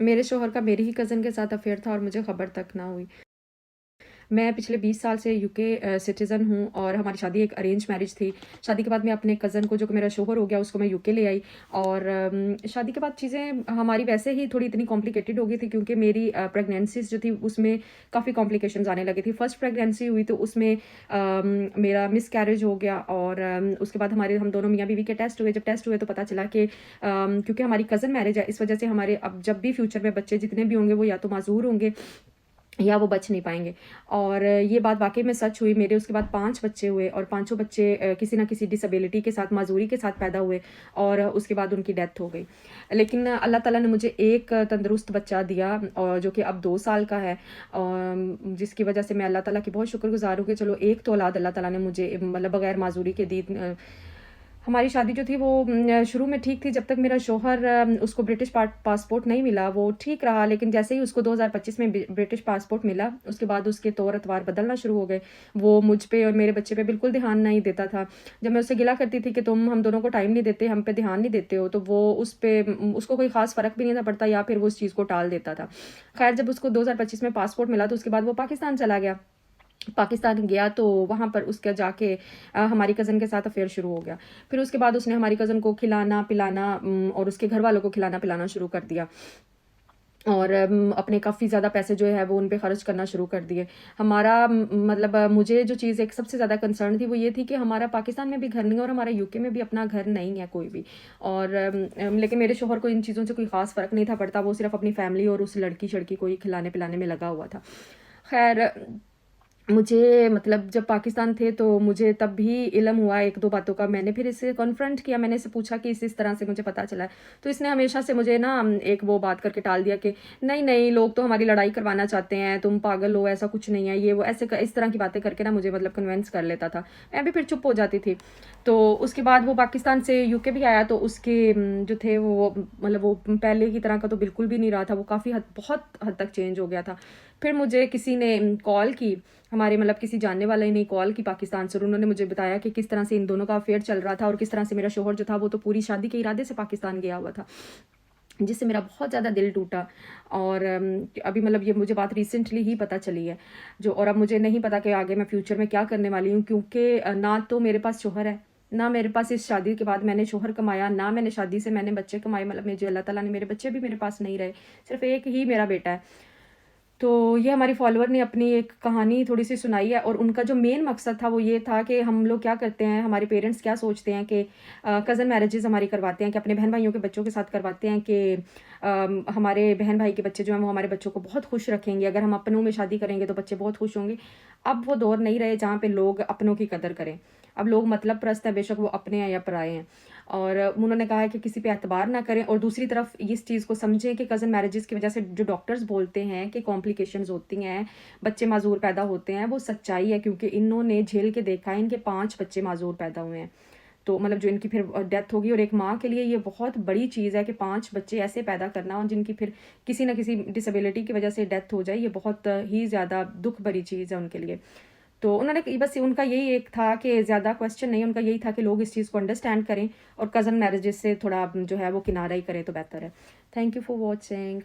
मेरे शौहर का मेरी ही कज़न के साथ अफ़ेयर था और मुझे ख़बर तक ना हुई। मैं पिछले 20 साल से यूके सिटिज़न हूँ और हमारी शादी एक अरेंज मैरिज थी। शादी के बाद मैं अपने कज़न को, जो कि मेरा शौहर हो गया, उसको मैं यूके ले आई और शादी के बाद चीज़ें हमारी वैसे ही थोड़ी इतनी कॉम्प्लिकेटेड हो गई थी, क्योंकि मेरी प्रेगनेंसीज़ जो थी उसमें काफ़ी कॉम्प्लिकेशंस आने लगी थी। फर्स्ट प्रेगनेंसी हुई तो उसमें मेरा मिसकैरेज हो गया और उसके बाद हम दोनों मियाँ-बीवी के टेस्ट हुए। जब टेस्ट हुए तो पता चला कि क्योंकि हमारी कज़न मैरिज है, इस वज़ह से हमारे अब जब भी फ्यूचर में बच्चे जितने भी होंगे वो या तो माज़ूर होंगे या वो बच नहीं पाएँगे। और ये बात वाक़ई में सच हुई। मेरे उसके बाद 5 बच्चे हुए और पाँचों बच्चे किसी न किसी डिसेबिलिटी के साथ, माज़ूरी के साथ पैदा हुए और उसके बाद उनकी डेथ हो गई। लेकिन अल्लाह ताला ने मुझे एक तंदुरुस्त बच्चा दिया और जो कि अब 2 साल का है, जिसकी वज़ह से मैं अल्लाह ताला की बहुत शुक्रगुज़ार हूँ कि चलो एक तो औलाद अल्लाह ताला ने मुझे मतलब बग़ैर माज़ूरी के दी। हमारी शादी जो थी वो शुरू में ठीक थी, जब तक मेरा शौहर उसको ब्रिटिश पासपोर्ट नहीं मिला, वो ठीक रहा। लेकिन जैसे ही उसको 2025 में ब्रिटिश पासपोर्ट मिला, उसके बाद उसके तौर अतवार बदलना शुरू हो गए। वो मुझ पे और मेरे बच्चे पे बिल्कुल ध्यान नहीं देता था। जब मैं उससे गिला करती थी कि तुम हम दोनों को टाइम नहीं देते, हम पे ध्यान नहीं देते हो, तो वो उसको कोई ख़ास फ़र्क भी नहीं था पड़ता, या फिर वो उस चीज़ को टाल देता था। ख़ैर, जब उसको 2025 में पासपोर्ट मिला तो उसके बाद वो पाकिस्तान चला गया। पाकिस्तान गया तो वहाँ पर उसका जाके हमारी कज़न के साथ अफ़ेयर शुरू हो गया। फिर उसके बाद उसने हमारी कज़न को खिलाना-पिलाना और उसके घरवालों को खिलाना-पिलाना शुरू कर दिया और अपने काफ़ी ज़्यादा पैसे जो है वो उन पे ख़र्च करना शुरू कर दिए। हमारा मतलब मुझे जो चीज़ एक सबसे ज़्यादा कंसर्न थी वो ये थी कि हमारा पाकिस्तान में भी घर नहीं है और हमारा यूके में भी अपना घर नहीं है कोई भी। और लेकिन मेरे शौहर को इन चीज़ों से कोई ख़ास फ़र्क नहीं था पड़ता, वो सिर्फ़ अपनी फ़ैमिली और उस लड़की-शड़की को ही खिलाने-पिलाने में लगा हुआ था। ख़ैर, मुझे मतलब जब पाकिस्तान थे तो मुझे तब भी इल्म हुआ 1-2 बातों का। मैंने फिर इसे कॉन्फ्रंट किया, मैंने इससे पूछा कि इस तरह से मुझे पता चला है। तो इसने हमेशा से मुझे ना एक वो बात करके टाल दिया कि नहीं, लोग तो हमारी लड़ाई करवाना चाहते हैं, तुम पागल हो, ऐसा कुछ नहीं है, ये वो ऐसे इस तरह की बातें करके ना मुझे मतलब कन्विंस कर लेता था। मैं भी फिर चुप हो जाती थी। तो उसके बाद वो पाकिस्तान से यूके भी आया तो उसके जो थे वो मतलब वो पहले की तरह का तो बिल्कुल भी नहीं रहा था, वो बहुत हद तक चेंज हो गया था। फिर मुझे किसी ने कॉल की, हमारे मतलब किसी जानने वाले ने कॉल की पाकिस्तान से, और उन्होंने मुझे बताया कि किस तरह से इन दोनों का अफेयर चल रहा था और किस तरह से मेरा शौहर जो था वो तो पूरी शादी के इरादे से पाकिस्तान गया हुआ था, जिससे मेरा बहुत ज़्यादा दिल टूटा। और अभी मतलब ये मुझे बात रिसेंटली ही पता चली है जो, और अब मुझे नहीं पता कि आगे मैं फ्यूचर में क्या करने वाली हूँ, क्योंकि ना तो मेरे पास शौहर है, ना मेरे पास इस शादी के बाद मैंने शौहर कमाया, ना मैंने शादी से मैंने बच्चे कमाए। मतलब मुझे अल्लाह ताला ने मेरे बच्चे भी मेरे पास नहीं रहे, सिर्फ एक ही मेरा बेटा है। तो ये हमारी फॉलोवर ने अपनी एक कहानी थोड़ी-सी सुनाई है और उनका जो मेन मकसद था वो ये था कि हम लोग क्या करते हैं, हमारे पेरेंट्स क्या सोचते हैं कि कज़न मैरिजेज़ हमारी करवाते हैं कि अपने बहन-भाइयों के बच्चों के साथ करवाते हैं कि हमारे बहन-भाई के बच्चे जो हैं वो हमारे बच्चों को बहुत खुश रखेंगे, अगर हम अपनों में शादी करेंगे तो बच्चे बहुत खुश होंगे। अब वो दौर नहीं रहे जहाँ पे लोग अपनों की कदर करें। अब लोग मतलब परस्त हैं, बेशक वो अपने हैं या पराए हैं। और उन्होंने कहा है कि किसी पे एतबार ना करें, और दूसरी तरफ इस चीज़ को समझें कि कज़न मैरिजेज़ की वजह से जो डॉक्टर्स बोलते हैं कि कॉम्प्लिकेशंस होती हैं, बच्चे माज़ूर पैदा होते हैं, वो सच्चाई है, क्योंकि इन्होंने झेल के देखा है, इनके 5 बच्चे माज़ूर पैदा हुए हैं। तो मतलब जो इनकी फिर डेथ होगी, और एक माँ के लिए ये बहुत बड़ी चीज़ है कि 5 बच्चे ऐसे पैदा करना और जिनकी फिर किसी न किसी डिसेबिलिटी की वजह से डेथ हो जाए, ये बहुत ही ज़्यादा दुःख भरी चीज़ है उनके लिए। तो उन्होंने बस उनका यही एक था कि ज़्यादा क्वेश्चन नहीं, उनका यही था कि लोग इस चीज़ को अंडरस्टैंड करें और कज़न मैरिजेज़ से थोड़ा जो है वो किनारा ही करें तो बेहतर है। Thank you for watching.